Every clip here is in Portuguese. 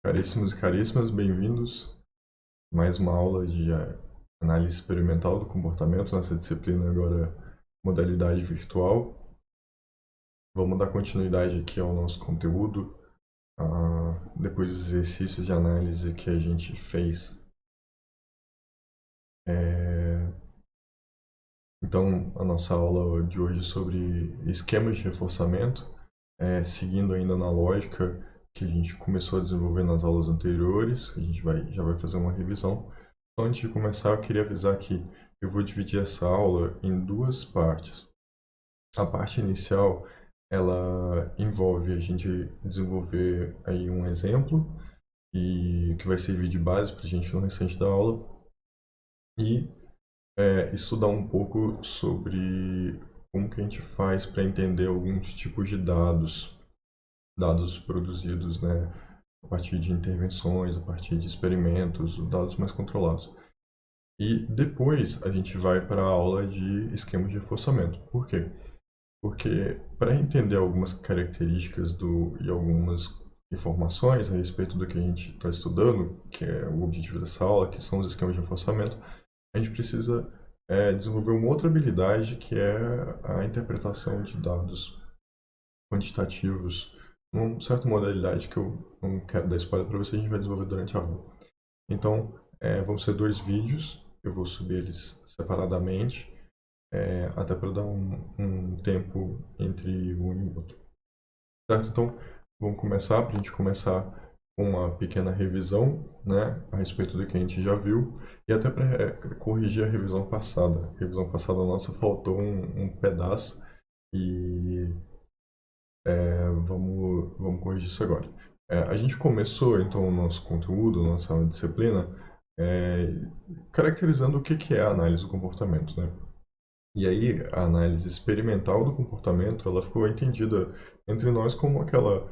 Caríssimos e caríssimas, bem-vindos a mais uma aula de análise experimental do comportamento, nessa disciplina agora modalidade virtual. Vamos dar continuidade aqui ao nosso conteúdo, depois dos exercícios de análise que a gente fez. Então, a nossa aula de hoje é sobre esquemas de reforçamento, seguindo ainda na lógica que a gente começou a desenvolver nas aulas anteriores. A gente já vai fazer uma revisão. Então, antes de começar, eu queria avisar que eu vou dividir essa aula em duas partes. A parte inicial, ela envolve a gente desenvolver aí um exemplo e que vai servir de base para a gente no restante da aula e estudar um pouco sobre como que a gente faz para entender alguns tipos de dados produzidos, né, a partir de intervenções, a partir de experimentos, dados mais controlados. E depois a gente vai para a aula de esquemas de reforçamento. Por quê? Porque para entender algumas características e algumas informações a respeito do que a gente está estudando, que é o objetivo dessa aula, que são os esquemas de reforçamento, a gente precisa desenvolver uma outra habilidade, que é a interpretação de dados quantitativos, numa certa modalidade que eu não quero dar spoiler para você, a gente vai desenvolver durante a aula. Então, vão ser dois vídeos, eu vou subir eles separadamente, até para dar um tempo entre um e o outro. Certo? Então, vamos começar, para a gente começar com uma pequena revisão, né, a respeito do que a gente já viu, e até para corrigir a revisão passada. A revisão passada nossa faltou um pedaço, e vamos corrigir isso agora. A gente começou, então, o nosso conteúdo, nossa disciplina, é, caracterizando o que é a análise do comportamento, né? E aí, a análise experimental do comportamento, ela ficou entendida entre nós como aquela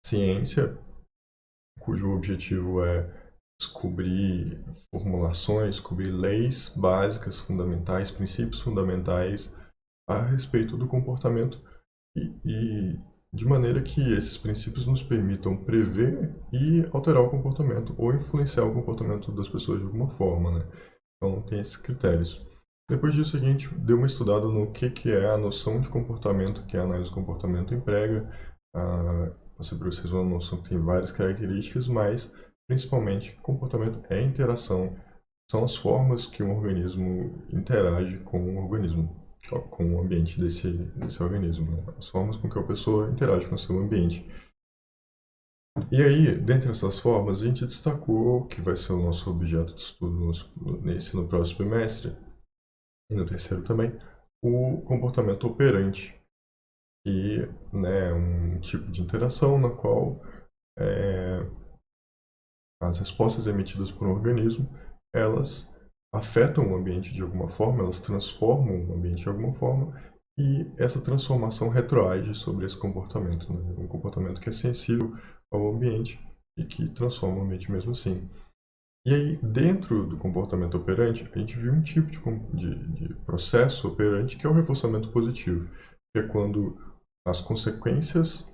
ciência cujo objetivo é descobrir formulações, descobrir leis básicas, fundamentais, princípios fundamentais a respeito do comportamento e de maneira que esses princípios nos permitam prever e alterar o comportamento ou influenciar o comportamento das pessoas de alguma forma, né? Então, tem esses critérios. Depois disso, a gente deu uma estudada no que é a noção de comportamento que a análise do comportamento emprega. Passei para vocês uma noção que tem várias características, mas, principalmente, comportamento é interação. São as formas que um organismo interage com um organismo, com o ambiente desse organismo, né? As formas com que a pessoa interage com o seu ambiente. E aí, dentre essas formas, a gente destacou que vai ser o nosso objeto de estudo no próximo semestre, e no terceiro também, o comportamento operante, que, né, é um tipo de interação na qual as respostas emitidas por um organismo, elas afetam o ambiente de alguma forma, elas transformam o ambiente de alguma forma, e essa transformação retroage sobre esse comportamento, né? Um comportamento que é sensível ao ambiente e que transforma o ambiente mesmo assim. E aí, dentro do comportamento operante, a gente viu um tipo de processo operante que é o reforçamento positivo, que é quando as consequências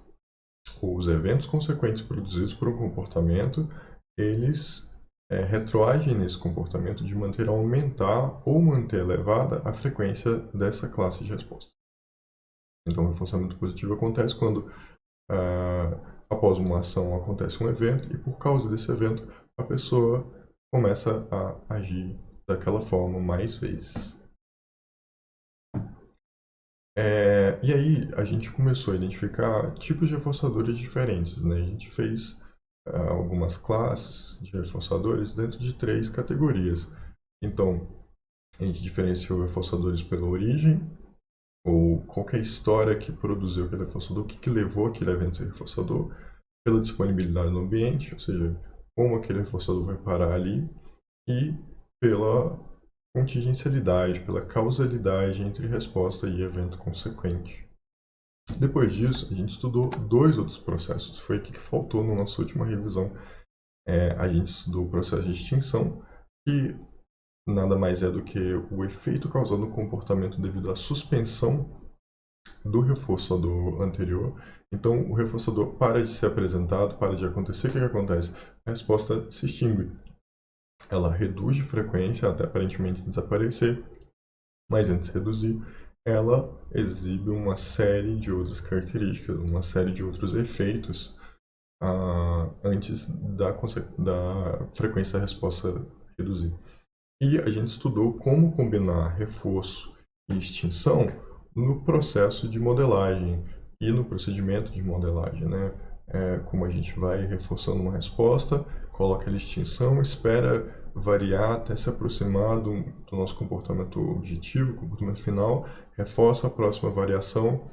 ou os eventos consequentes produzidos por um comportamento, eles retroagem nesse comportamento de maneira a aumentar ou manter elevada a frequência dessa classe de resposta. Então, o reforçamento positivo acontece quando, após uma ação, acontece um evento e, por causa desse evento, a pessoa começa a agir daquela forma mais vezes. E aí a gente começou a identificar tipos de reforçadores diferentes, né? A gente fez algumas classes de reforçadores dentro de 3 categorias. Então, a gente diferenciou reforçadores pela origem, ou qualquer história que produziu aquele reforçador, o que levou aquele evento a ser reforçador, pela disponibilidade no ambiente, ou seja, como aquele reforçador vai parar ali, e pela contingencialidade, pela causalidade entre resposta e evento consequente. Depois disso, a gente estudou 2 outros processos. Foi aqui que faltou na nossa última revisão. A gente estudou o processo de extinção, que nada mais é do que o efeito causado no comportamento devido à suspensão do reforçador anterior. Então, o reforçador para de ser apresentado, para de acontecer. O que acontece? A resposta se extingue. Ela reduz de frequência até aparentemente desaparecer, mas antes de reduzir, ela exibe uma série de outras características, uma série de outros efeitos antes da frequência da resposta reduzir. E a gente estudou como combinar reforço e extinção no processo de modelagem e no procedimento de modelagem, né? Como a gente vai reforçando uma resposta, coloca a extinção, espera variar até se aproximar do nosso comportamento objetivo, comportamento final, reforça a próxima variação,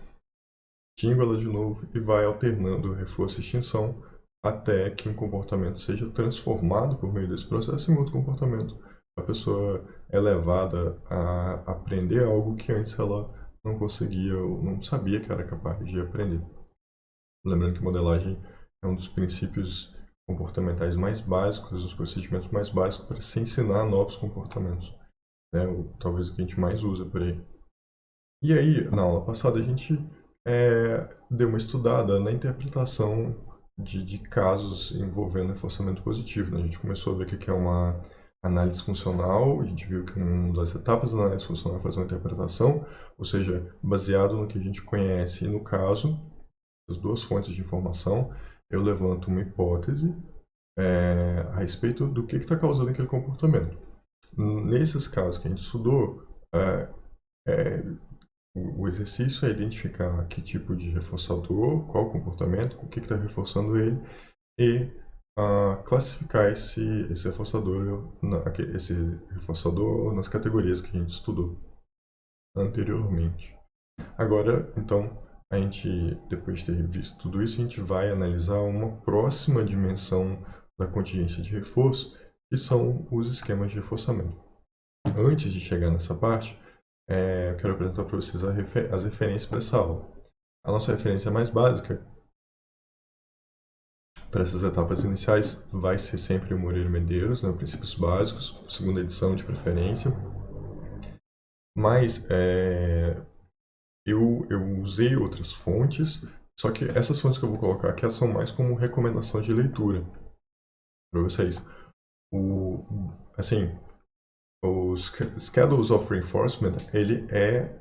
extingue ela de novo e vai alternando reforço e extinção até que um comportamento seja transformado por meio desse processo em outro comportamento. A pessoa é levada a aprender algo que antes ela não conseguia ou não sabia que era capaz de aprender. Lembrando que modelagem é um dos princípios comportamentais mais básicos, os procedimentos mais básicos para se ensinar novos comportamentos, né? Talvez o que a gente mais usa por aí. E aí, na aula passada, a gente deu uma estudada na interpretação de casos envolvendo reforçamento positivo, né? A gente começou a ver o que é uma análise funcional, a gente viu que uma das etapas da análise funcional é fazer uma interpretação, ou seja, baseado no que a gente conhece e no caso, as duas fontes de informação, eu levanto uma hipótese a respeito do que está causando aquele comportamento. Nesses casos que a gente estudou, é, o exercício é identificar que tipo de reforçador, qual o comportamento, o que está reforçando ele e classificar esse reforçador nas categorias que a gente estudou anteriormente. Agora, então, a gente, depois de ter visto tudo isso, a gente vai analisar uma próxima dimensão da contingência de reforço, que são os esquemas de reforçamento. Antes de chegar nessa parte, eu quero apresentar para vocês as referências para essa aula. A nossa referência mais básica para essas etapas iniciais vai ser sempre o Moreira Medeiros, né, Princípios Básicos, segunda edição de preferência. Mas eu usei outras fontes, só que essas fontes que eu vou colocar aqui são mais como recomendação de leitura para vocês. Assim, o Schedules of Reinforcement, ele é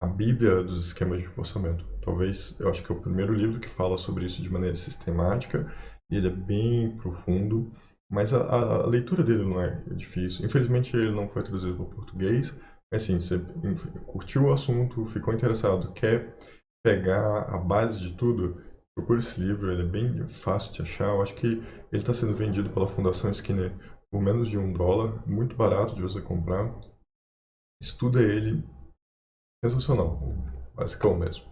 a bíblia dos esquemas de reforçamento. Talvez, eu acho que é o primeiro livro que fala sobre isso de maneira sistemática, e ele é bem profundo, mas a leitura dele não é difícil. Infelizmente, ele não foi traduzido para o português, mas assim, você curtiu o assunto, ficou interessado, quer pegar a base de tudo, procura esse livro, ele é bem fácil de achar. Eu acho que ele está sendo vendido pela Fundação Skinner por menos de $1, muito barato de você comprar. Estuda ele, sensacional, basicão mesmo.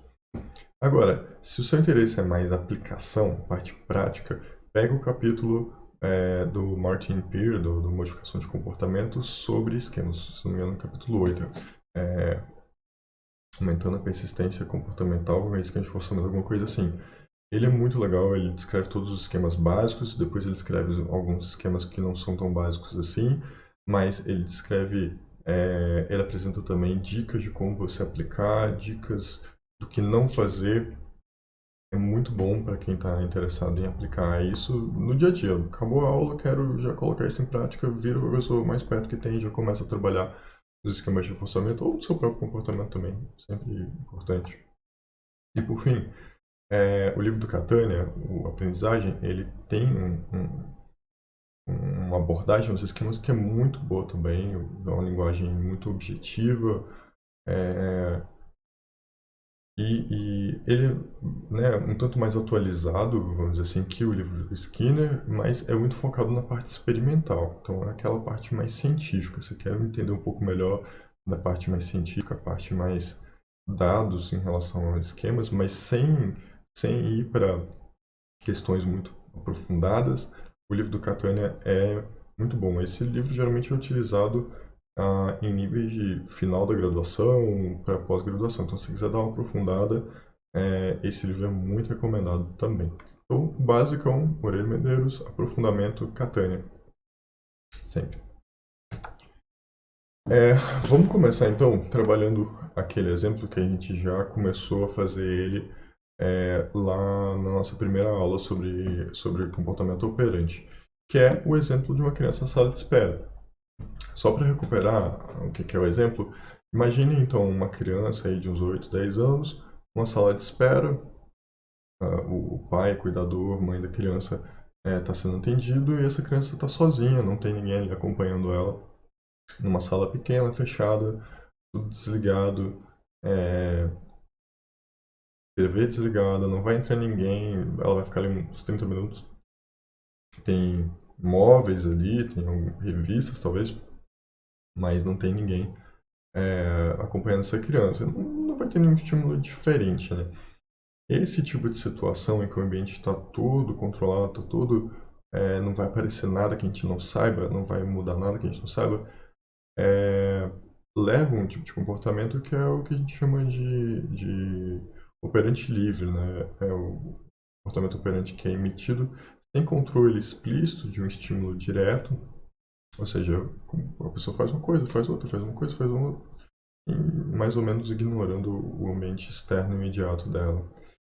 Agora, se o seu interesse é mais aplicação, parte prática, pega o capítulo do Martin Peer, do Modificação de Comportamento, sobre esquemas, se não me engano, no capítulo 8. Aumentando a persistência comportamental com esquema de reforçamento, alguma coisa assim. Ele é muito legal, ele descreve todos os esquemas básicos, depois ele escreve alguns esquemas que não são tão básicos assim, mas ele descreve, ele apresenta também dicas de como você aplicar, dicas do que não fazer. É muito bom para quem está interessado em aplicar isso no dia a dia. Acabou a aula, quero já colocar isso em prática, vira a pessoa mais perto que tem e já começa a trabalhar nos esquemas de reforçamento ou no seu próprio comportamento também, sempre importante. E por fim, o livro do Catania, o Aprendizagem, ele tem uma abordagem nos esquemas que é muito boa também, é uma linguagem muito objetiva, e ele é, né, um tanto mais atualizado, vamos dizer assim, que o livro do Skinner, mas é muito focado na parte experimental. Então, é aquela parte mais científica. Você quer entender um pouco melhor da parte mais científica, a parte mais dados em relação a esquemas, mas sem ir para questões muito aprofundadas. O livro do Catania é muito bom. Esse livro geralmente é utilizado em níveis de final da graduação para pós-graduação. Então, se quiser dar uma aprofundada, esse livro é muito recomendado também. Então, basicão, Moreira Medeiros, aprofundamento, Catania. Sempre. Vamos começar então trabalhando aquele exemplo que a gente já começou a fazer ele lá na nossa primeira aula sobre comportamento operante, que é o exemplo de uma criança na sala de espera. Só para recuperar o que é o exemplo, imagine então uma criança aí de uns 8, 10 anos, uma sala de espera, o pai, cuidador, mãe da criança está sendo atendido e essa criança está sozinha, não tem ninguém ali acompanhando ela, numa sala pequena, fechada, tudo desligado, é, TV desligada, não vai entrar ninguém, ela vai ficar ali uns 30 minutos. Tem móveis ali, tem revistas talvez, mas não tem ninguém acompanhando essa criança. Não vai ter nenhum estímulo diferente, né? Esse tipo de situação em que o ambiente está todo controlado, tá todo, não vai aparecer nada que a gente não saiba, não vai mudar nada que a gente não saiba, leva um tipo de comportamento que é o que a gente chama de operante livre, né? É o comportamento operante que é emitido sem controle explícito de um estímulo direto, ou seja, a pessoa faz uma coisa, faz outra, faz uma coisa, faz outra, e mais ou menos ignorando o ambiente externo imediato dela.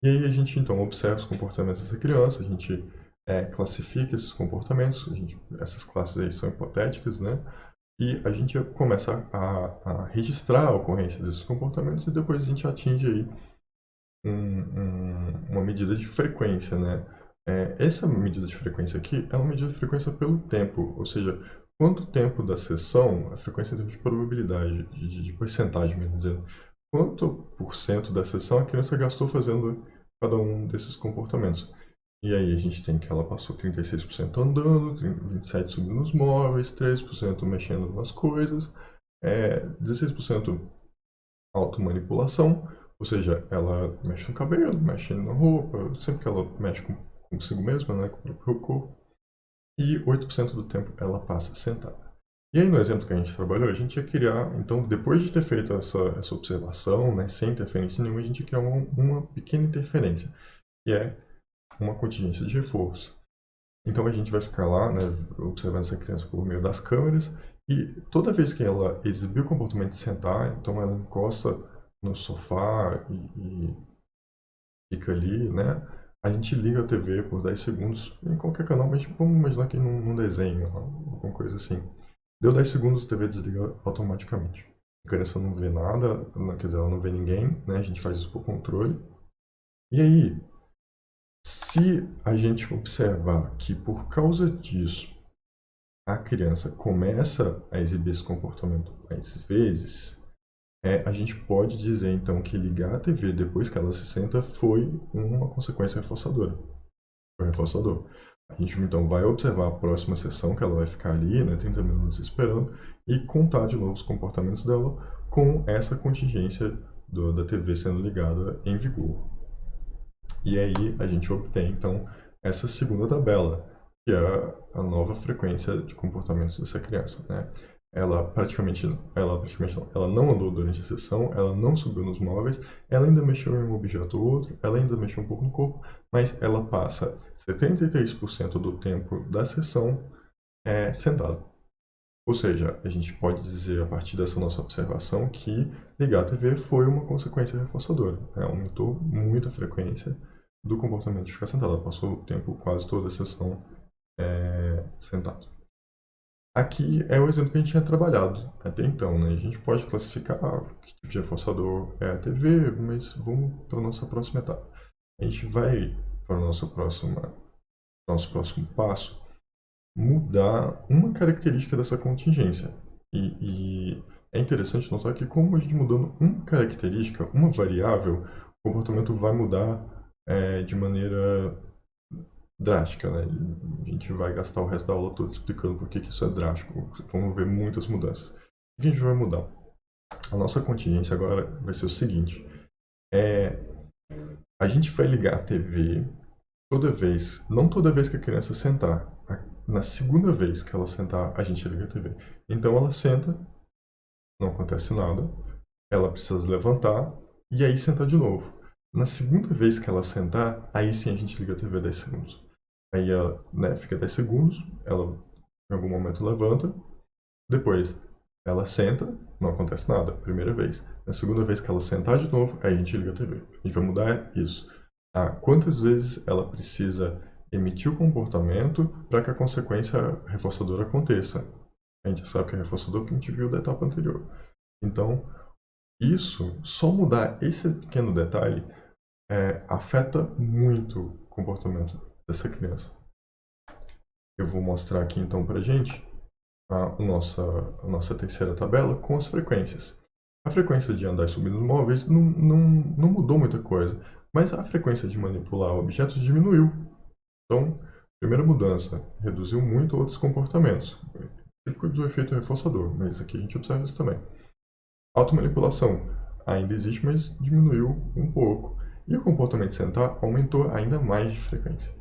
E aí a gente então observa os comportamentos dessa criança, a gente classifica esses comportamentos, essas classes aí são hipotéticas, né? E a gente começa a registrar a ocorrência desses comportamentos e depois a gente atinge aí uma medida de frequência, né? Essa medida de frequência aqui é uma medida de frequência pelo tempo, ou seja, quanto tempo da sessão, a frequência em termos de probabilidade, de porcentagem, melhor dizendo, quanto por cento da sessão a criança gastou fazendo cada um desses comportamentos. E aí a gente tem que ela passou 36% andando, 27% subindo nos móveis, 13% mexendo nas coisas, 16% automanipulação, ou seja, ela mexe no cabelo, mexe na roupa, sempre que ela mexe consigo mesma, né, com o próprio corpo, e 8% do tempo ela passa sentada. E aí no exemplo que a gente trabalhou, a gente ia criar, então depois de ter feito essa observação, né, sem interferência nenhuma, a gente ia criar uma pequena interferência, que é uma contingência de reforço. Então a gente vai ficar lá, né, observando essa criança por meio das câmeras e toda vez que ela exibir o comportamento de sentar, então ela encosta no sofá e fica ali, né? A gente liga a TV por 10 segundos em qualquer canal, mas vamos imaginar que num desenho, alguma coisa assim. Deu 10 segundos, a TV desliga automaticamente. A criança não vê nada, quer dizer, ela não vê ninguém, né? A gente faz isso por controle. E aí, se a gente observar que por causa disso a criança começa a exibir esse comportamento mais vezes, a gente pode dizer então que ligar a TV depois que ela se senta foi uma consequência reforçadora. Foi reforçador. A gente então vai observar a próxima sessão que ela vai ficar ali, né, 30 minutos esperando, e contar de novo os comportamentos dela com essa contingência da TV sendo ligada em vigor. E aí a gente obtém então essa segunda tabela, que é a nova frequência de comportamentos dessa criança, né? Ela não andou durante a sessão, ela não subiu nos móveis, ela ainda mexeu em um objeto ou outro, ela ainda mexeu um pouco no corpo, mas ela passa 73% do tempo da sessão sentada. Ou seja, a gente pode dizer a partir dessa nossa observação que ligar a TV foi uma consequência reforçadora, né? Aumentou muito a frequência do comportamento de ficar sentado. Ela passou o tempo quase toda a sessão sentado. Aqui é o exemplo que a gente tinha trabalhado até então, né? A gente pode classificar que tipo de reforçador é a TV, mas vamos para a nossa próxima etapa. A gente vai para o nosso próximo passo mudar uma característica dessa contingência. E é interessante notar que como a gente mudando uma característica, uma variável, o comportamento vai mudar de maneira drástica, né? A gente vai gastar o resto da aula toda explicando por que isso é drástico. Vamos ver muitas mudanças. O que a gente vai mudar? A nossa contingência agora vai ser o seguinte. É, a gente vai ligar a TV toda vez, não toda vez que a criança sentar. Na segunda vez que ela sentar, a gente liga a TV. Então ela senta, não acontece nada, ela precisa levantar e aí sentar de novo. Na segunda vez que ela sentar, aí sim a gente liga a TV 10 segundos. Aí ela, né, fica 10 segundos, ela em algum momento levanta, depois Ela senta, não acontece nada, primeira vez. Na segunda vez que ela sentar de novo, aí a gente liga a TV. A gente vai mudar isso. Quantas vezes ela precisa emitir o comportamento para que a consequência reforçadora aconteça? A gente sabe que é reforçador porque a gente viu da etapa anterior. Então, isso, só mudar esse pequeno detalhe, afeta muito o comportamento dessa criança. Eu vou mostrar aqui então para a gente a nossa terceira tabela com as frequências. A frequência de andar e subir nos móveis não mudou muita coisa, mas a frequência de manipular objetos diminuiu. Então, primeira mudança, reduziu muito outros comportamentos, típico do efeito reforçador, mas aqui a gente observa isso também. Automanipulação ainda existe, mas diminuiu um pouco. E o comportamento de sentar aumentou ainda mais de frequência.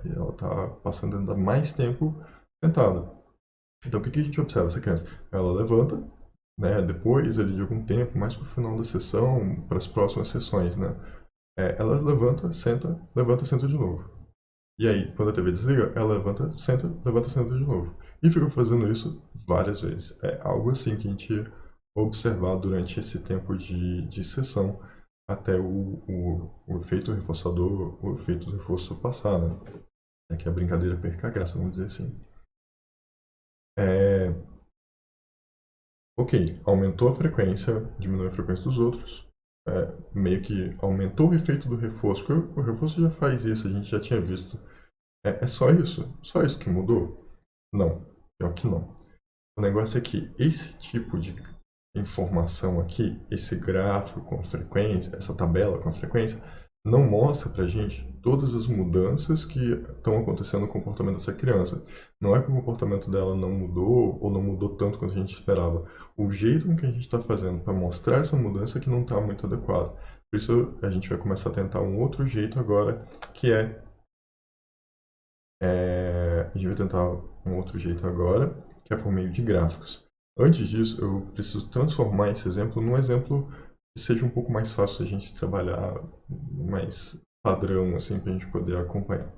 E ela está passando ainda mais tempo sentada. Então, o que a gente observa essa criança? Ela levanta, depois ali de algum tempo, mais para o final da sessão, para as próximas sessões, ela levanta, senta de novo. E aí, quando a TV desliga, ela levanta, senta de novo. E fica fazendo isso várias vezes. É algo assim que a gente observar durante esse tempo de sessão até o efeito reforçador, o efeito do reforço passar, né? É que a brincadeira perca a graça, vamos dizer assim. Ok, aumentou a frequência, diminuiu a frequência dos outros, meio que aumentou o efeito do reforço, porque o reforço já faz isso, a gente já tinha visto. É só isso? Só isso que mudou? Não, pior que não. O negócio é que esse tipo de informação aqui, esse gráfico com a frequência, essa tabela com a frequência, não mostra pra gente todas as mudanças que estão acontecendo no comportamento dessa criança. Não é que o comportamento dela não mudou ou não mudou tanto quanto a gente esperava. O jeito com que a gente está fazendo para mostrar essa mudança é que não está muito adequado. Por isso a gente vai começar a tentar um outro jeito agora, que a gente vai tentar um outro jeito agora, que é por meio de gráficos. Antes disso, eu preciso transformar esse exemplo num exemplo que seja um pouco mais fácil a gente trabalhar, mais padrão, assim, para a gente poder acompanhar.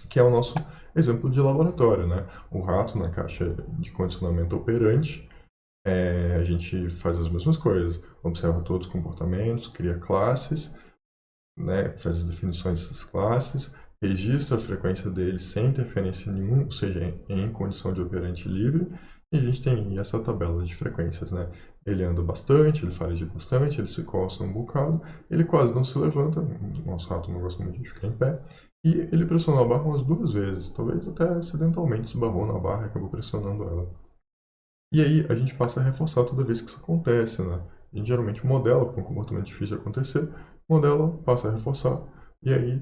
Que é o nosso exemplo de laboratório, O rato na caixa de condicionamento operante, a gente faz as mesmas coisas, observa todos os comportamentos, cria classes, faz as definições dessas classes, registra a frequência deles sem interferência nenhuma, ou seja, em condição de operante livre, e a gente tem essa tabela de frequências, Ele anda bastante, ele fareja bastante, ele se coça um bocado, ele quase não se levanta, o nosso rato não gosta muito de ficar em pé, e ele pressionou a barra umas 2 vezes, talvez até acidentalmente esbarrou na barra e acabou pressionando ela. E aí a gente passa a reforçar toda vez que isso acontece, A gente geralmente modela para um comportamento difícil de acontecer, modela, passa a reforçar, e aí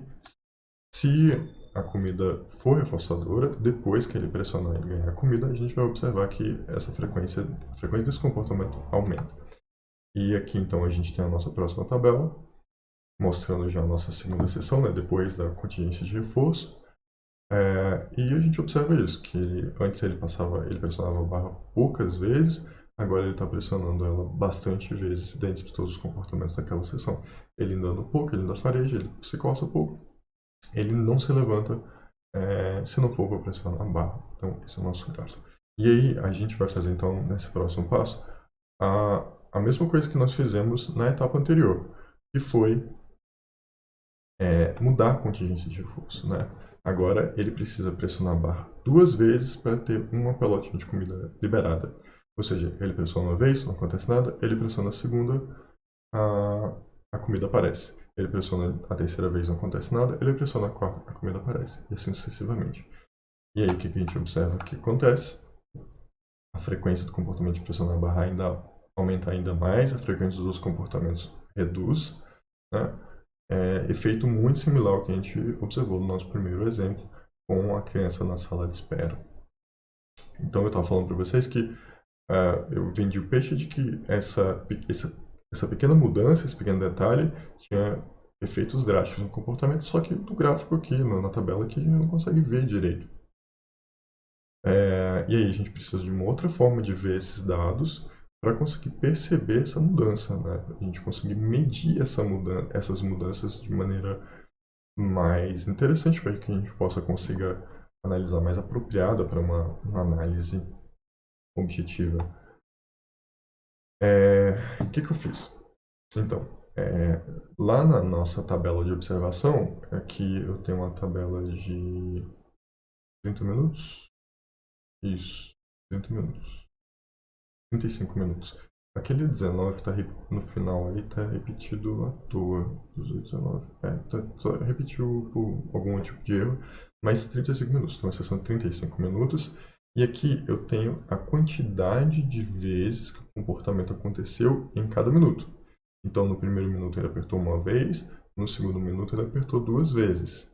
se a comida for reforçadora, depois que ele pressionar e ganhar a comida, a gente vai observar que a frequência desse comportamento aumenta. E aqui então a gente tem a nossa próxima tabela, mostrando já a nossa segunda sessão, depois da contingência de reforço. E a gente observa isso, que antes ele pressionava a barra poucas vezes, agora ele está pressionando ela bastante vezes dentro de todos os comportamentos daquela sessão. Ele andando pouco, ele ainda fareja, ele se coça pouco, ele não se levanta se não for para pressionar a barra. Então, esse é o nosso caso. E aí, a gente vai fazer então, nesse próximo passo, a mesma coisa que nós fizemos na etapa anterior, que foi mudar a contingência de reforço, Agora ele precisa pressionar a barra 2 vezes para ter uma pelotinha de comida liberada. Ou seja, ele pressiona uma vez, não acontece nada, ele pressiona a segunda, a comida aparece. Ele pressiona a terceira vez, não acontece nada, ele pressiona a quarta, a comida aparece. E assim sucessivamente. E aí o que a gente observa que acontece? A frequência do comportamento de pressionar a barra ainda aumenta ainda mais, a frequência dos outros comportamentos reduz, efeito muito similar ao que a gente observou no nosso primeiro exemplo com a criança na sala de espera. Então eu estava falando para vocês que eu vendi o peixe de que essa pequena mudança, esse pequeno detalhe tinha efeitos drásticos no comportamento, só que no gráfico aqui, na tabela aqui, a gente não consegue ver direito. E aí a gente precisa de uma outra forma de ver esses dados para conseguir perceber essa mudança, A gente conseguir medir essas mudanças de maneira mais interessante para que a gente possa consiga analisar mais apropriada para uma análise objetiva O que eu fiz? Então, lá na nossa tabela de observação, aqui eu tenho uma tabela de 30 minutos. Isso, 30 minutos. 35 minutos. Aquele 19 tá no final ali, tá repetido à toa. 18, 19. Só repetiu por algum tipo de erro, mas 35 minutos. Então, esses são 35 minutos. E aqui eu tenho a quantidade de vezes que o comportamento aconteceu em cada minuto. Então, no primeiro minuto ele apertou uma vez, no segundo minuto ele apertou duas vezes.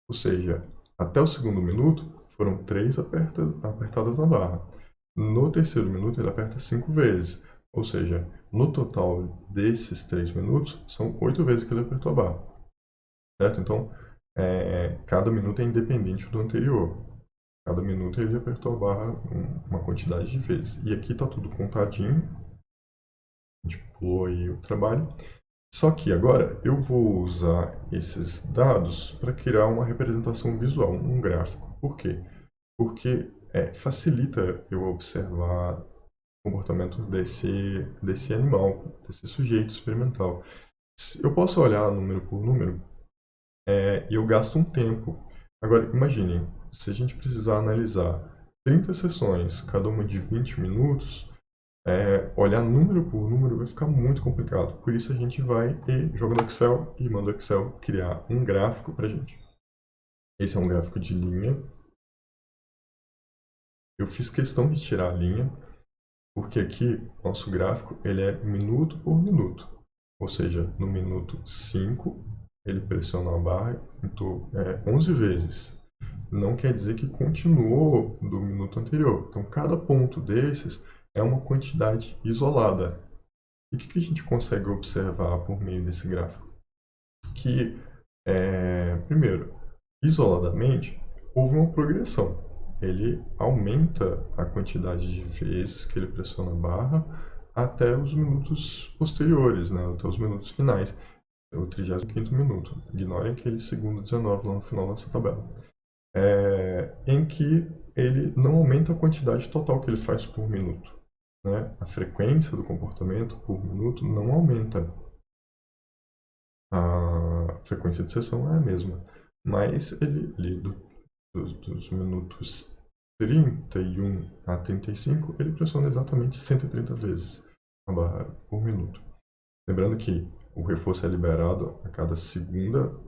Ou seja, até o segundo minuto foram três apertadas na barra. No terceiro minuto ele aperta 5 vezes. Ou seja, no total desses 3 minutos, são 8 vezes que ele apertou a barra. Certo? Então, cada minuto é independente do anterior. Cada minuto ele apertou a barra uma quantidade de vezes. E aqui está tudo contadinho. A gente pulou aí o trabalho. Só que agora eu vou usar esses dados para criar uma representação visual, um gráfico. Por quê? Porque facilita eu observar o comportamento desse animal, desse sujeito experimental. Eu posso olhar número por número e eu gasto um tempo. Agora, imaginem, se a gente precisar analisar 30 sessões, cada uma de 20 minutos, olhar número por número vai ficar muito complicado. Por isso a gente vai e joga no Excel e manda o Excel criar um gráfico para a gente. Esse é um gráfico de linha. Eu fiz questão de tirar a linha, porque aqui nosso gráfico ele é minuto por minuto. Ou seja, no minuto 5, ele pressiona a barra 11 vezes. Não quer dizer que continuou do minuto anterior. Então, cada ponto desses é uma quantidade isolada. E o que a gente consegue observar por meio desse gráfico? Que, primeiro, isoladamente, houve uma progressão. Ele aumenta a quantidade de vezes que ele pressiona a barra até os minutos posteriores, né? Até os minutos finais. O 35º minuto. Ignorem aquele segundo 19 lá no final dessa tabela. Em que ele não aumenta a quantidade total que ele faz por minuto. Né? A frequência do comportamento por minuto não aumenta. A frequência de sessão é a mesma, mas ele dos minutos 31 a 35, ele pressiona exatamente 130 vezes a barra por minuto. Lembrando que o reforço é liberado a cada segundo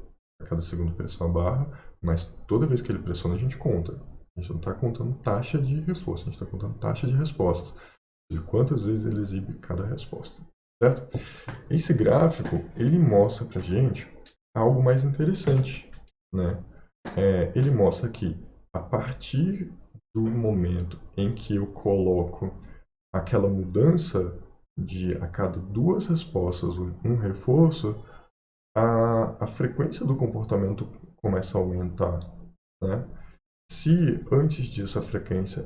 pressão a barra, mas toda vez que ele pressiona a gente conta. A gente não está contando taxa de reforço, a gente está contando taxa de resposta, de quantas vezes ele exibe cada resposta. Certo? Esse gráfico, ele mostra para a gente algo mais interessante, né? Ele mostra que a partir do momento em que eu coloco aquela mudança de a cada duas respostas um reforço, a frequência do comportamento começa a aumentar, né? Se antes disso a frequência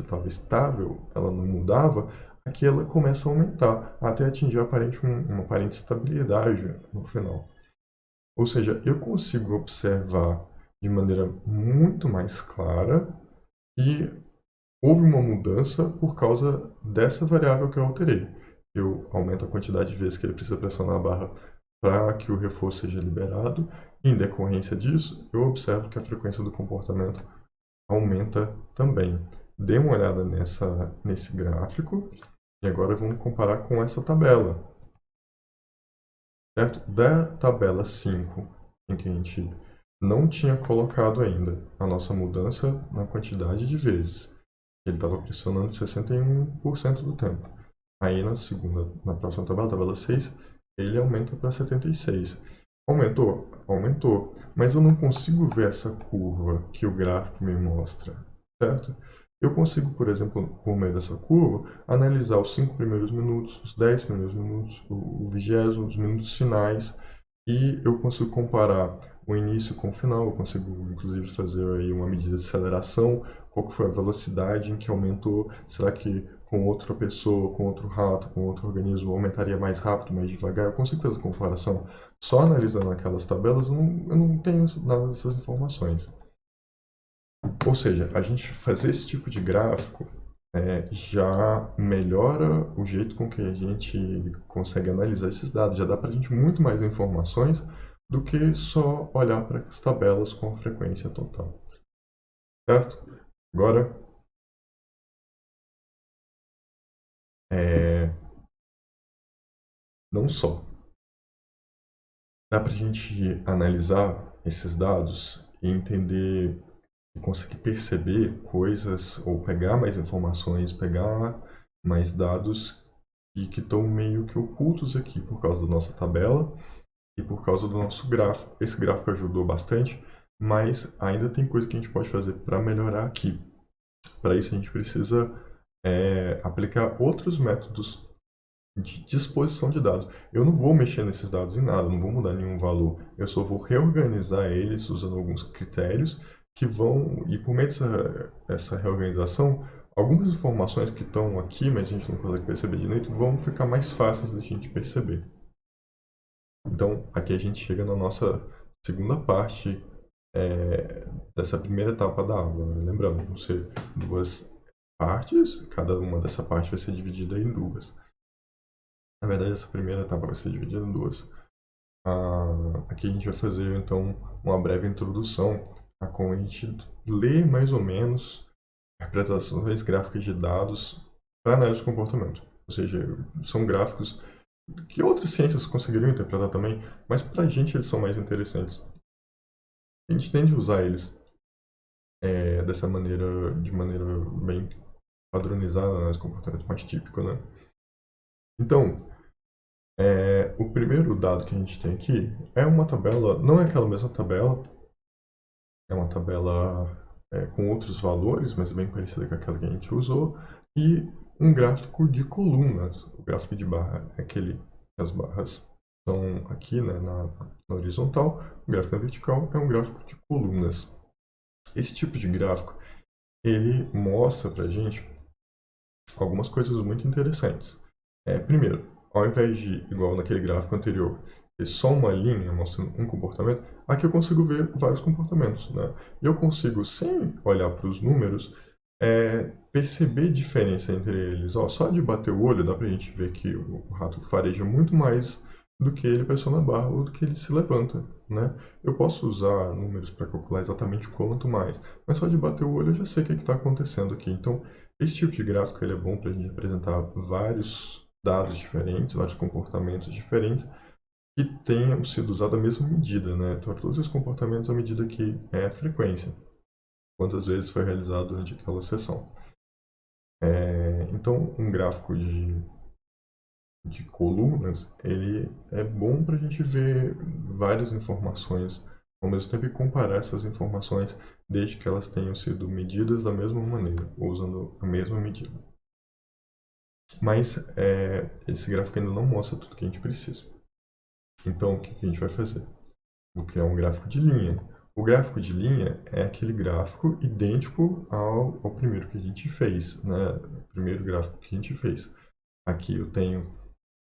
estava estável, ela não mudava, aqui ela começa a aumentar até atingir uma aparente estabilidade no final. Ou seja, eu consigo observar de maneira muito mais clara que houve uma mudança por causa dessa variável que eu alterei. Eu aumento a quantidade de vezes que ele precisa pressionar a barra para que o reforço seja liberado, e em decorrência disso, eu observo que a frequência do comportamento aumenta também. Dê uma olhada nesse gráfico e agora vamos comparar com essa tabela. Certo? Da tabela 5, em que a gente não tinha colocado ainda a nossa mudança na quantidade de vezes. Ele estava pressionando 61% do tempo. Aí na próxima tabela 6, ele aumenta para 76%. Aumentou? Aumentou. Mas eu não consigo ver essa curva que o gráfico me mostra, certo? Eu consigo, por exemplo, por meio dessa curva, analisar os 5 primeiros minutos, os 10 primeiros minutos, o 20º, os minutos finais, e eu consigo comparar o início com o final. Eu consigo, inclusive, fazer aí uma medida de aceleração, qual que foi a velocidade em que aumentou, será que com outra pessoa, com outro rato, com outro organismo, aumentaria mais rápido, mais devagar? Eu consigo fazer a comparação. Só analisando aquelas tabelas, eu não tenho nada dessas informações. Ou seja, a gente fazer esse tipo de gráfico já melhora o jeito com que a gente consegue analisar esses dados. Já dá para a gente muito mais informações do que só olhar para as tabelas com a frequência total. Certo? Agora, não só. Dá para a gente analisar esses dados e entender e conseguir perceber coisas ou pegar mais informações, pegar mais dados e que estão meio que ocultos aqui por causa da nossa tabela e por causa do nosso gráfico. Esse gráfico ajudou bastante, mas ainda tem coisa que a gente pode fazer para melhorar aqui. Para isso a gente precisa aplicar outros métodos de disposição de dados. Eu não vou mexer nesses dados em nada, não vou mudar nenhum valor. Eu só vou reorganizar eles usando alguns critérios que vão, e por meio dessa reorganização, algumas informações que estão aqui, mas a gente não consegue perceber direito, vão ficar mais fáceis da gente perceber. Então, aqui a gente chega na nossa segunda parte dessa primeira etapa da aula. Lembrando, vão ser duas partes, cada uma dessa parte vai ser dividida em duas. Na verdade, essa primeira etapa vai ser dividida em duas. Aqui a gente vai fazer, então, uma breve introdução a como a gente lê mais ou menos representações gráficas de dados para análise de comportamento. Ou seja, são gráficos que outras ciências conseguiriam interpretar também, mas para a gente eles são mais interessantes. A gente tende a usar eles dessa maneira, de maneira bem padronizada, análise de comportamento mais típico, né? Então, o primeiro dado que a gente tem aqui é uma tabela, não é aquela mesma tabela, é uma tabela com outros valores, mas bem parecida com aquela que a gente usou, e um gráfico de colunas. O gráfico de barra é aquele que as barras estão aqui, né, na horizontal, o gráfico na vertical é um gráfico de colunas. Esse tipo de gráfico, ele mostra para a gente algumas coisas muito interessantes. Primeiro, ao invés de, igual naquele gráfico anterior, ter só uma linha mostrando um comportamento, aqui eu consigo ver vários comportamentos, né? E eu consigo, sem olhar para os números, perceber diferença entre eles. Ó, só de bater o olho dá para a gente ver que o rato fareja muito mais do que ele pressiona a barra ou do que ele se levanta, né? Eu posso usar números para calcular exatamente quanto mais, mas só de bater o olho eu já sei o que está acontecendo aqui. Então, esse tipo de gráfico ele é bom para a gente apresentar vários dados diferentes, vários comportamentos diferentes que tenham sido usados a mesma medida, né? Então, todos esses comportamentos à medida que é a frequência, quantas vezes foi realizado durante aquela sessão. Então, um gráfico de colunas, ele é bom para a gente ver várias informações ao mesmo tempo e comparar essas informações desde que elas tenham sido medidas da mesma maneira, ou usando a mesma medida. Mas esse gráfico ainda não mostra tudo que a gente precisa. Então, o que a gente vai fazer? Vou criar um gráfico de linha. O gráfico de linha é aquele gráfico idêntico ao primeiro que a gente fez, né? O primeiro gráfico que a gente fez. Aqui eu tenho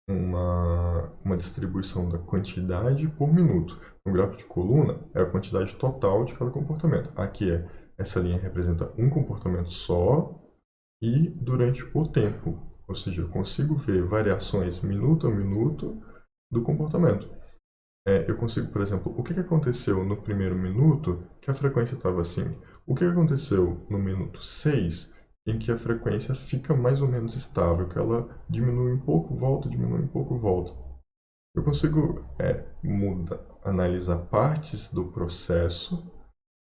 uma distribuição da quantidade por minuto. No gráfico de coluna é a quantidade total de cada comportamento. Aqui essa linha representa um comportamento só e durante o tempo. Ou seja, eu consigo ver variações minuto a minuto do comportamento. Eu consigo, por exemplo, o que aconteceu no primeiro minuto que a frequência estava assim? O que aconteceu no minuto 6 em que a frequência fica mais ou menos estável, que ela diminui um pouco, volta, diminui um pouco, volta. Eu consigo analisar partes do processo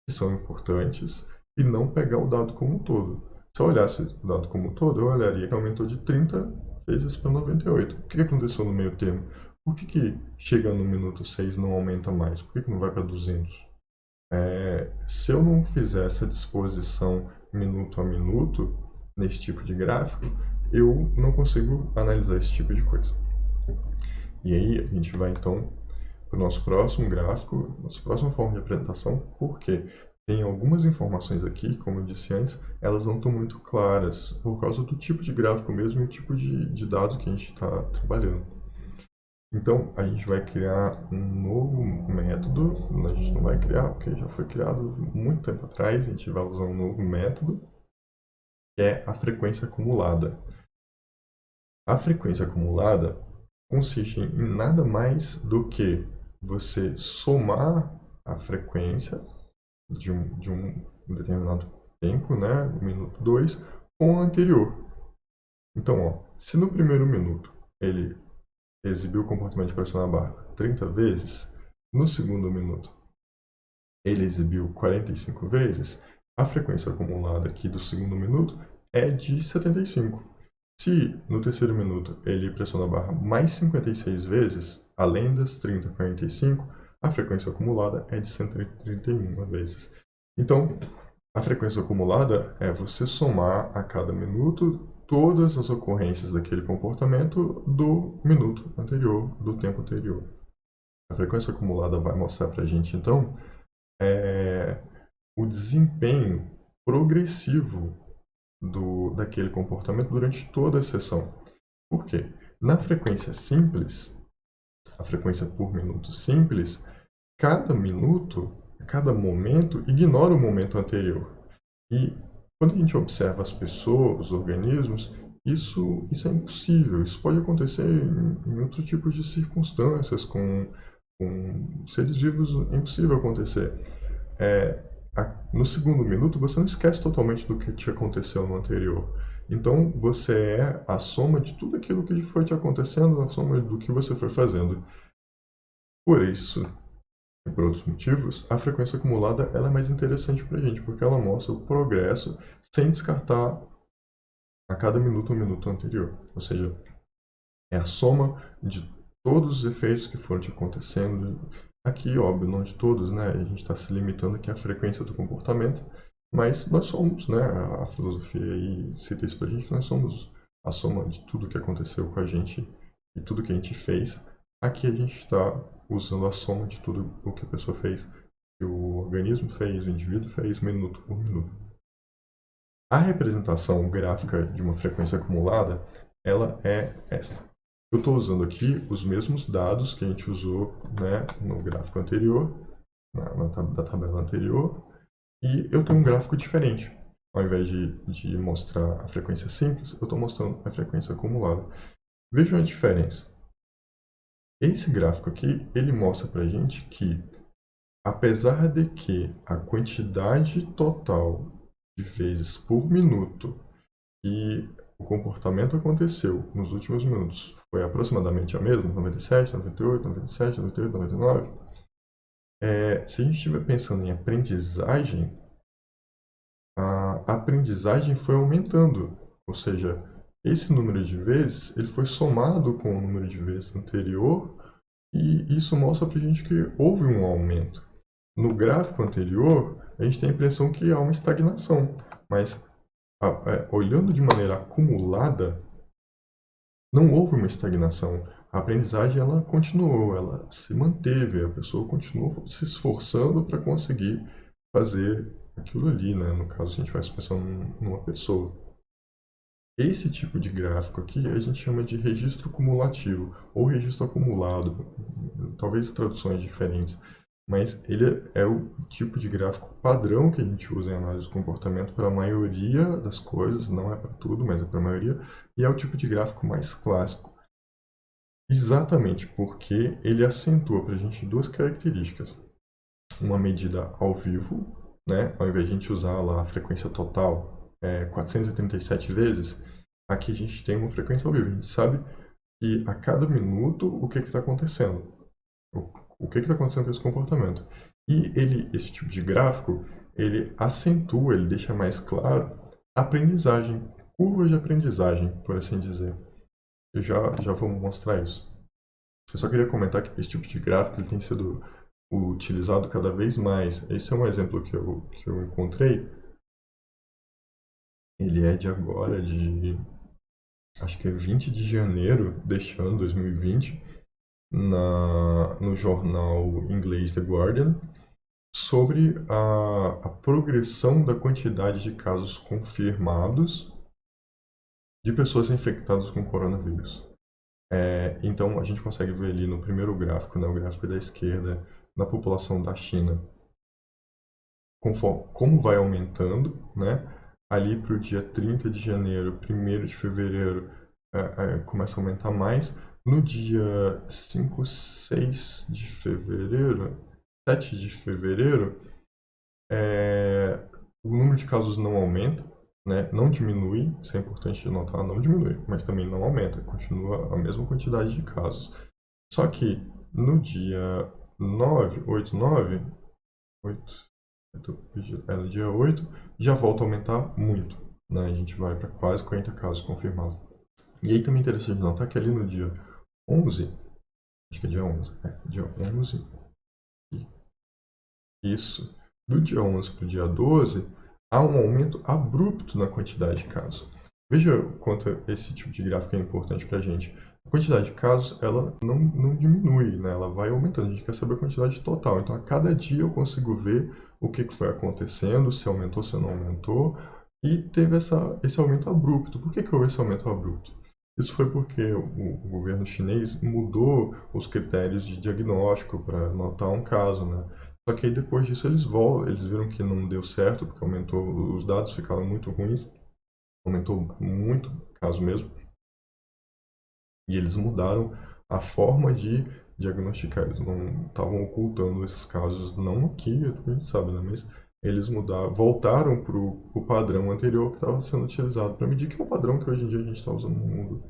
que são importantes e não pegar o dado como um todo. Se eu olhasse o dado como um todo, eu olharia que aumentou de 30 vezes para 98. O que aconteceu no meio termo? Por que chega no minuto 6 não aumenta mais? Por que não vai para 200? Se eu não fizer essa disposição minuto a minuto nesse tipo de gráfico, eu não consigo analisar esse tipo de coisa. E aí a gente vai então para o nosso próximo gráfico, nossa próxima forma de apresentação, porque tem algumas informações aqui, como eu disse antes, elas não estão muito claras, por causa do tipo de gráfico mesmo e o tipo de dado que a gente está trabalhando. Então, a gente vai criar um novo método, a gente não vai criar, porque já foi criado muito tempo atrás, a gente vai usar um novo método, que é a frequência acumulada. A frequência acumulada consiste em nada mais do que você somar a frequência de um determinado tempo, né, no minuto 2, com o anterior. Então, ó, se no primeiro minuto ele exibiu o comportamento de pressionar a barra 30 vezes, no segundo minuto ele exibiu 45 vezes, a frequência acumulada aqui do segundo minuto é de 75. Se no terceiro minuto ele pressiona a barra mais 56 vezes, além das 30 e 45, a frequência acumulada é de 131 vezes. Então, a frequência acumulada é você somar a cada minuto todas as ocorrências daquele comportamento do minuto anterior, do tempo anterior. A frequência acumulada vai mostrar para a gente, então, o desempenho progressivo daquele comportamento durante toda a sessão. Por quê? Na frequência simples, a frequência por minuto simples, cada minuto, cada momento, ignora o momento anterior. E quando a gente observa as pessoas, os organismos, isso é impossível. Isso pode acontecer em outros tipos de circunstâncias, com seres vivos é impossível acontecer. No segundo minuto, você não esquece totalmente do que te aconteceu no anterior. Então, você é a soma de tudo aquilo que foi te acontecendo, a soma do que você foi fazendo. Por isso, e por outros motivos, a frequência acumulada ela é mais interessante para a gente, porque ela mostra o progresso sem descartar a cada minuto o minuto anterior. Ou seja, é a soma de todos os efeitos que foram te acontecendo. Aqui, óbvio, não de todos, né? A gente está se limitando aqui à frequência do comportamento, mas nós somos, né? A filosofia aí cita isso pra gente, nós somos a soma de tudo que aconteceu com a gente e tudo que a gente fez. Aqui a gente está usando a soma de tudo o que a pessoa fez, que o organismo fez, o indivíduo fez, minuto por minuto. A representação gráfica de uma frequência acumulada, ela é esta. Eu estou usando aqui os mesmos dados que a gente usou, né, no gráfico anterior, da tabela anterior, e eu tenho um gráfico diferente. Ao invés de mostrar a frequência simples, eu estou mostrando a frequência acumulada. Vejam a diferença. Esse gráfico aqui, ele mostra para a gente que, apesar de que a quantidade total de vezes por minuto que o comportamento aconteceu nos últimos minutos foi aproximadamente a mesma, 97, 98, 97, 98, 99. Se a gente estiver pensando em aprendizagem, a aprendizagem foi aumentando, ou seja, esse número de vezes ele foi somado com o número de vezes anterior e isso mostra para a gente que houve um aumento. No gráfico anterior, a gente tem a impressão que há uma estagnação, mas olhando de maneira acumulada, não houve uma estagnação. A aprendizagem ela continuou, ela se manteve, a pessoa continuou se esforçando para conseguir fazer aquilo ali, né? No caso, se a gente vai pensando numa pessoa. Esse tipo de gráfico aqui a gente chama de registro cumulativo ou registro acumulado, talvez traduções diferentes, mas ele é o tipo de gráfico padrão que a gente usa em análise do comportamento para a maioria das coisas, não é para tudo, mas é para a maioria, e é o tipo de gráfico mais clássico. Exatamente porque ele acentua para a gente duas características. Uma medida ao vivo, né? Ao invés de a gente usar lá a frequência total 437 vezes, aqui a gente tem uma frequência ao vivo. A gente sabe que a cada minuto o que está acontecendo. O que está acontecendo com esse comportamento. E esse tipo de gráfico, ele acentua, ele deixa mais claro a aprendizagem, curvas de aprendizagem, por assim dizer. Eu já vou mostrar isso. Eu só queria comentar que esse tipo de gráfico ele tem sido utilizado cada vez mais. Esse é um exemplo que eu encontrei. Ele é de agora, acho que é 20 de janeiro deste ano, 2020, no jornal inglês The Guardian, sobre a progressão da quantidade de casos confirmados de pessoas infectadas com coronavírus. Então, a gente consegue ver ali no primeiro gráfico, né, o gráfico da esquerda, na população da China, como vai aumentando, né? ali para o dia 30 de janeiro, 1º de fevereiro, começa a aumentar mais. No dia 5, 6 de fevereiro, 7 de fevereiro, o número de casos não aumenta, né? Não diminui, isso é importante notar, não diminui, mas também não aumenta, continua a mesma quantidade de casos. Só que no dia 9, 8, 9, 8, no dia 8, já volta a aumentar muito, né? A gente vai para quase 40 casos confirmados. E aí também é interessante notar que ali no dia 11, acho que é dia 11, dia 11, isso, do dia 11 para o dia 12, há um aumento abrupto na quantidade de casos. Veja o quanto esse tipo de gráfico é importante para a gente. A quantidade de casos, ela não diminui, né? Ela vai aumentando. A gente quer saber a quantidade total. Então, a cada dia eu consigo ver o que foi acontecendo, se aumentou, se não aumentou. E teve esse aumento abrupto. Por que houve esse aumento abrupto? Isso foi porque o governo chinês mudou os critérios de diagnóstico para notar um caso, né? Só que aí depois disso eles viram que não deu certo, porque aumentou, os dados ficaram muito ruins, aumentou muito o caso mesmo, e eles mudaram a forma de diagnosticar. Eles não estavam ocultando esses casos, não aqui, a gente sabe, né? Mas eles mudaram, voltaram para o padrão anterior que estava sendo utilizado para medir, que é o padrão que hoje em dia a gente está usando no mundo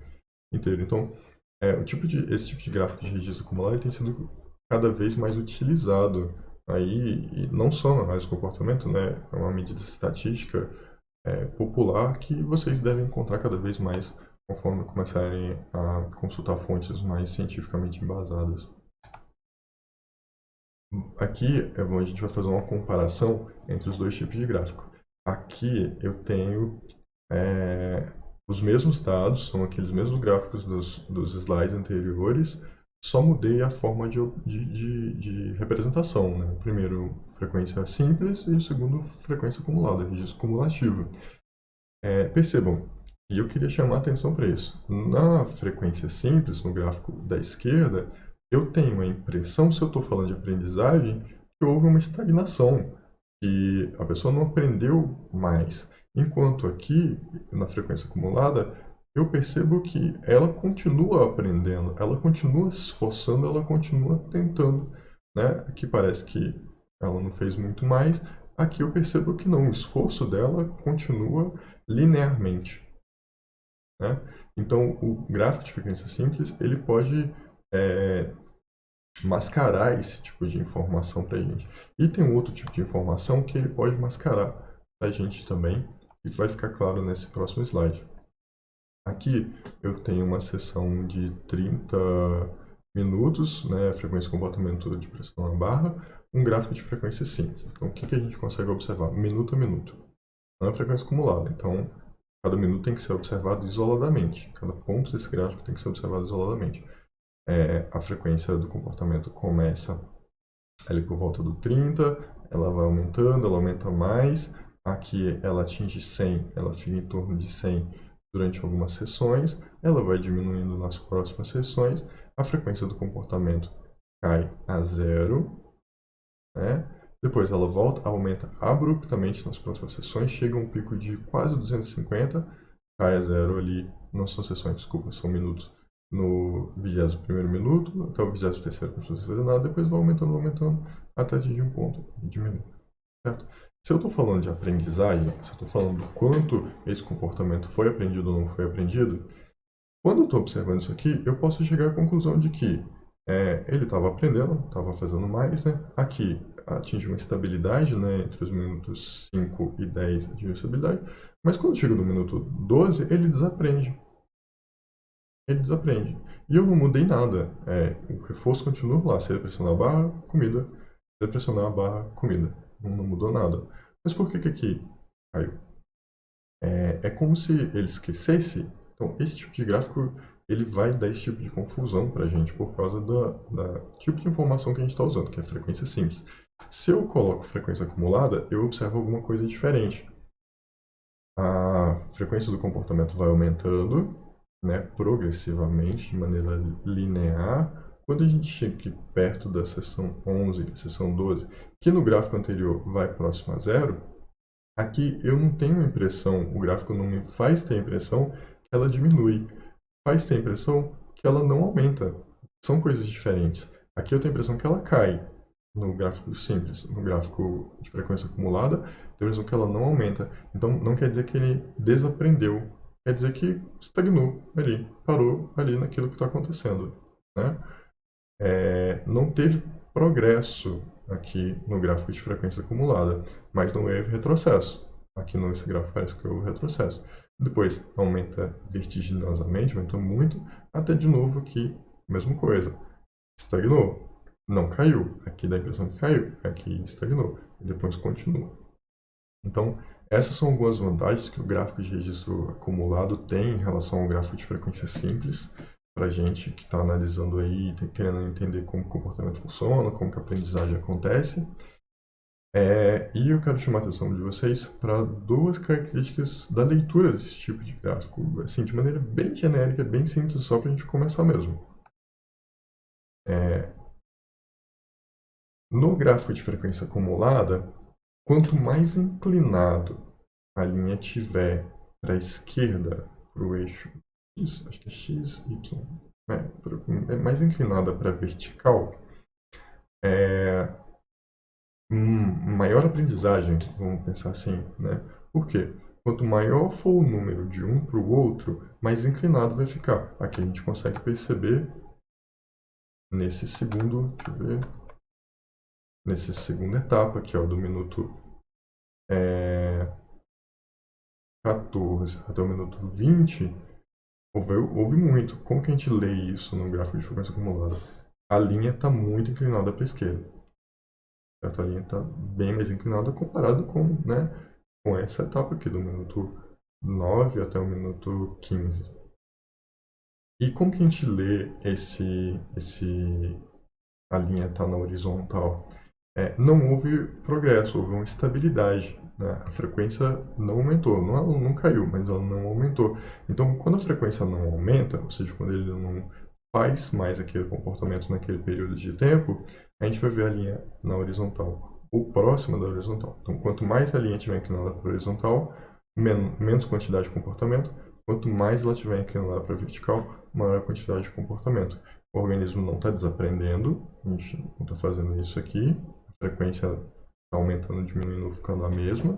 inteiro. Então, esse tipo de gráfico de registro acumulado tem sido cada vez mais utilizado aí, e não só na análise do comportamento, né? É uma medida estatística popular que vocês devem encontrar cada vez mais conforme começarem a consultar fontes mais cientificamente embasadas. Aqui a gente vai fazer uma comparação entre os dois tipos de gráfico. Aqui eu tenho os mesmos dados, são aqueles mesmos gráficos dos slides anteriores, só mudei a forma de representação, né? O primeiro, frequência simples, e o segundo, frequência acumulada, registro cumulativo. Percebam, e eu queria chamar a atenção para isso. Na frequência simples, no gráfico da esquerda, eu tenho a impressão, se eu estou falando de aprendizagem, que houve uma estagnação, que a pessoa não aprendeu mais. Enquanto aqui, na frequência acumulada, eu percebo que ela continua aprendendo, ela continua se esforçando, ela continua tentando, né? Aqui parece que ela não fez muito mais, aqui eu percebo que não, o esforço dela continua linearmente, né? Então, o gráfico de frequência simples, ele pode mascarar esse tipo de informação para a gente. E tem um outro tipo de informação que ele pode mascarar para a gente também, e vai ficar claro nesse próximo slide. Aqui eu tenho uma sessão de 30 minutos, né, frequência e comportamento de pressão na barra, um gráfico de frequência simples. Então, o que a gente consegue observar? Minuto a minuto. Não é frequência acumulada, então cada minuto tem que ser observado isoladamente. Cada ponto desse gráfico tem que ser observado isoladamente. A frequência do comportamento começa ali por volta do 30, ela vai aumentando, ela aumenta mais. Aqui ela atinge 100, ela fica em torno de 100 durante algumas sessões. Ela vai diminuindo nas próximas sessões. A frequência do comportamento cai a 0, né? Depois ela volta, aumenta abruptamente nas próximas sessões, chega a um pico de quase 250, cai a 0 ali, não são sessões, desculpa, são minutos, no 21º minuto, até o 23º continua sem fazer nada, depois vai aumentando, até atingir um ponto e diminui, certo? Se eu estou falando de aprendizagem, se eu estou falando do quanto esse comportamento foi aprendido ou não foi aprendido, quando eu estou observando isso aqui, eu posso chegar à conclusão de que ele estava aprendendo, estava fazendo mais, né? Aqui atinge uma estabilidade, né? Entre os minutos 5 e 10 atinge estabilidade, mas quando chega no minuto 12, ele desaprende. Ele desaprende. E eu não mudei nada. O reforço continua lá. Se ele pressionar a barra, comida. Se ele pressionar a barra, comida. Não mudou nada. Mas por que aqui caiu? É como se ele esquecesse. Então, esse tipo de gráfico ele vai dar esse tipo de confusão para a gente por causa da tipo de informação que a gente está usando, que é a frequência simples. Se eu coloco frequência acumulada, eu observo alguma coisa diferente. A frequência do comportamento vai aumentando, né, progressivamente, de maneira linear. Quando a gente chega aqui perto da seção 11, seção 12, que no gráfico anterior vai próximo a zero, Aqui eu não tenho a impressão, o gráfico não me faz ter a impressão que ela diminui, faz ter a impressão que ela não aumenta. São coisas diferentes. Aqui eu tenho a impressão que ela cai no gráfico simples, no gráfico de frequência acumulada, tenho a impressão que ela não aumenta. Então não quer dizer que ele desaprendeu, quer dizer que estagnou ali, parou ali naquilo que está acontecendo, né? Não teve progresso aqui no gráfico de frequência acumulada, mas não houve retrocesso. Aqui nesse gráfico parece que houve retrocesso. Depois aumenta vertiginosamente, aumenta muito, até de novo aqui, mesma coisa. Estagnou, não caiu. Aqui dá a impressão que caiu, aqui estagnou, e depois continua. Então, essas são algumas vantagens que o gráfico de registro acumulado tem em relação ao gráfico de frequência simples, para a gente que está analisando aí, querendo entender como o comportamento funciona, como que a aprendizagem acontece. E eu quero chamar a atenção de vocês para duas características da leitura desse tipo de gráfico, assim, de maneira bem genérica, bem simples, só para a gente começar mesmo. É, no gráfico de frequência acumulada, quanto mais inclinado a linha tiver para a esquerda, para o eixo X, acho que é X, Y, é mais inclinada para a vertical, é, maior aprendizagem, vamos pensar assim, né? Por quê? Quanto maior for o número de um para o outro, mais inclinado vai ficar. Aqui a gente consegue perceber nesse segundo, deixa eu ver, nessa segunda etapa, que é o do minuto 14 até o minuto 20, houve muito. Como que a gente lê isso no gráfico de frequência acumulada? A linha está muito inclinada para a esquerda. Certo? A linha está bem mais inclinada comparado com, né, com essa etapa aqui, do minuto 9 até o minuto 15. E como que a gente lê a linha está na horizontal? Não houve progresso, houve uma estabilidade. Né? A frequência não aumentou, não, ela não caiu, mas ela não aumentou. Então, quando a frequência não aumenta, ou seja, quando ele não faz mais aquele comportamento naquele período de tempo, a gente vai ver a linha na horizontal, ou próxima da horizontal. Então, quanto mais a linha estiver inclinada para a horizontal, menos quantidade de comportamento. Quanto mais ela estiver inclinada para a vertical, maior a quantidade de comportamento. O organismo não está desaprendendo, a gente não está fazendo isso aqui, a frequência está aumentando, diminuindo, ficando a mesma.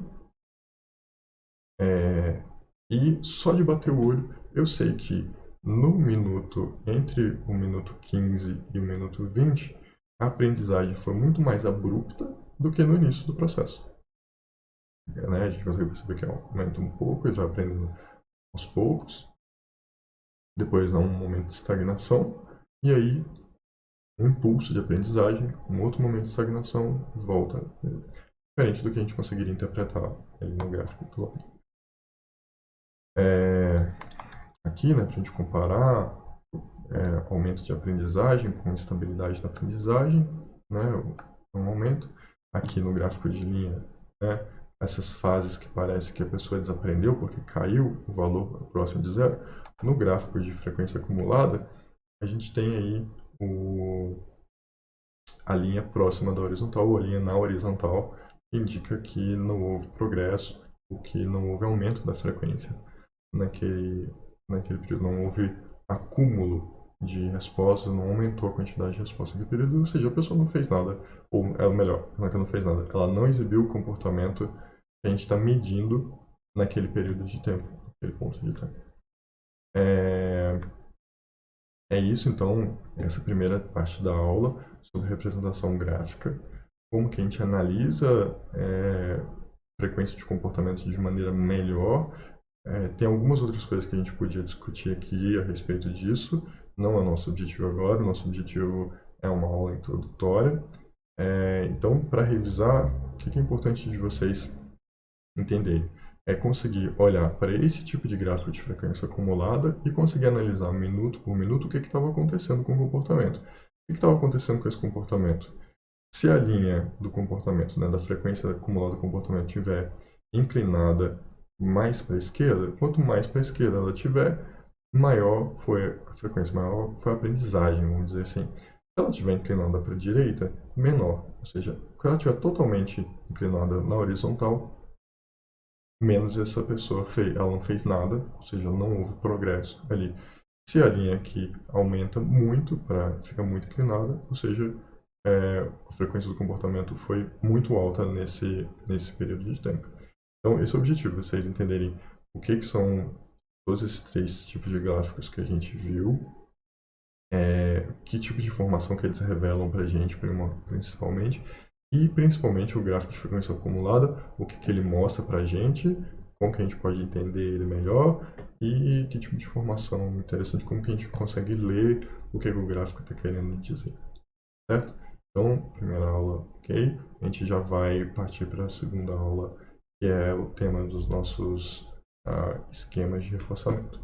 E só de bater o olho, eu sei que no minuto, entre o minuto 15 e o minuto 20, a aprendizagem foi muito mais abrupta do que no início do processo. Né? A gente consegue perceber que aumenta um pouco, ele vai aprendendo aos poucos, depois há um momento de estagnação, e aí um impulso de aprendizagem, um outro momento de estagnação, volta. Diferente do que a gente conseguiria interpretar ali no gráfico do lado. Aqui, né, para a gente comparar aumento de aprendizagem com estabilidade da aprendizagem, né, um aumento. Aqui no gráfico de linha, né, essas fases que parece que a pessoa desaprendeu porque caiu o valor próximo de zero. No gráfico de frequência acumulada, a gente tem aí a linha próxima da horizontal ou a linha na horizontal, que indica que não houve progresso, ou que não houve aumento da frequência naquele período, não houve acúmulo de respostas, não aumentou a quantidade de respostas naquele período, ou seja, a pessoa não fez nada, ou melhor, não é que não fez nada, ela não exibiu o comportamento que a gente está medindo naquele período de tempo, naquele ponto de tempo. É isso, então, essa primeira parte da aula sobre representação gráfica, como que a gente analisa frequência de comportamento de maneira melhor. Tem algumas outras coisas que a gente podia discutir aqui a respeito disso, não é o nosso objetivo agora, o nosso objetivo é uma aula introdutória. Então, para revisar, o que é importante de vocês entenderem? É conseguir olhar para esse tipo de gráfico de frequência acumulada e conseguir analisar minuto por minuto o que estava acontecendo com o comportamento. O que estava acontecendo com esse comportamento? Se a linha do comportamento, né, da frequência acumulada do comportamento estiver inclinada mais para a esquerda, quanto mais para a esquerda ela tiver, maior foi a frequência, maior foi a aprendizagem, vamos dizer assim. Se ela estiver inclinada para a direita, menor. Ou seja, se ela estiver totalmente inclinada na horizontal, menos essa pessoa fez, ela não fez nada, ou seja, não houve progresso ali. Se a linha aqui aumenta muito, fica muito inclinada, ou seja, a frequência do comportamento foi muito alta nesse período de tempo. Então, esse é o objetivo, vocês entenderem o que são todos esses três tipos de gráficos que a gente viu, que tipo de informação que eles revelam para a gente, principalmente, e principalmente o gráfico de frequência acumulada, o que ele mostra para a gente, como que a gente pode entender ele melhor e que tipo de informação interessante, como que a gente consegue ler o que o gráfico está querendo dizer, certo? Então, primeira aula, ok? A gente já vai partir para a segunda aula, que é o tema dos nossos esquemas de reforçamento.